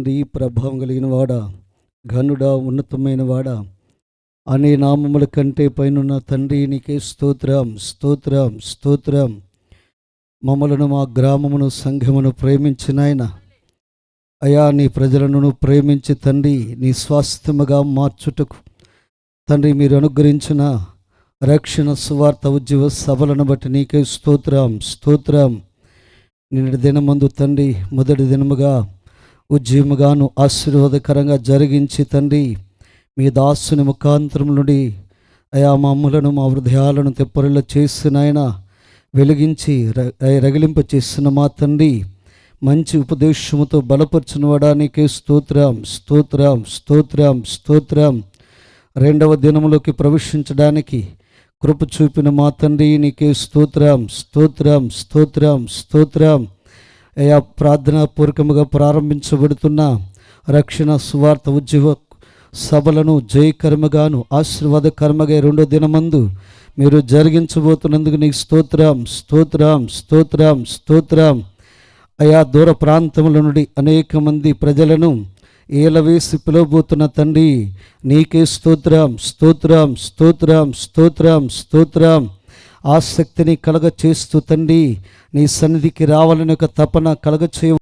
తండ్రి, ప్రభావం కలిగిన వాడా, ఘనుడా, ఉన్నతమైన వాడా, అనే నామముల కంటే పైనున్న తండ్రి, నీకే స్తోత్రం, స్తోత్రం, స్తోత్రం. మమ్మలను, మా గ్రామమును, సంఘమును ప్రేమించిన ఆయన, అయా నీ ప్రజలను ప్రేమించి తండ్రి నీ స్వాస్థ్యముగా మార్చుటకు తండ్రి మీరు అనుగ్రహించిన రక్షణ సువార్త ఉద్యోగ సభలను బట్టి నీకే స్తోత్రం, స్తోత్రం. నిన్నటి దినమందు తండ్రి మొదటి దినముగా ఉద్యముగాను ఆశీర్వాదకరంగా జరిగించి తండ్రి మీ దాసుని ముఖాంతరం నుండి అయా మా అమ్ములను, మా హృదయాలను తెప్పరిలో చేసిన ఆయన వెలిగించి రగిలింప చేసిన మా తండ్రి మంచి ఉపదేశముతో బలపరచిన వాడానికి స్తోత్రం, స్తోత్రం, స్తోత్రం, స్తోత్రం. రెండవ దినములోకి ప్రవేశించడానికి కృప చూపిన మా తండ్రి నీకే స్తోత్రం, స్తోత్రం, స్తోత్రం, స్తోత్రం. అయా ప్రార్థనాపూర్వకముగా ప్రారంభించబడుతున్న రక్షణ సువార్త ఉద్యోగ సభలను జయకర్మగాను ఆశీర్వాదకర్మగా రెండో దినమందు మీరు జరిగించబోతున్నందుకు నీకు స్తోత్రం, స్తోత్రం, స్తోత్రం, స్తోత్రం. అయా దూర ప్రాంతముల నుండి అనేక మంది ప్రజలను ఏలవేసి పిలవబోతున్న తండ్రి నీకే స్తోత్రం, స్తోత్రం, స్తోత్రం, స్తోత్రం, స్తోత్రం. ఆసక్తిని కలగ చేస్తూ తండ్రి నీ సన్నిధికి రావాలని ఒక తపన కలగ చేయ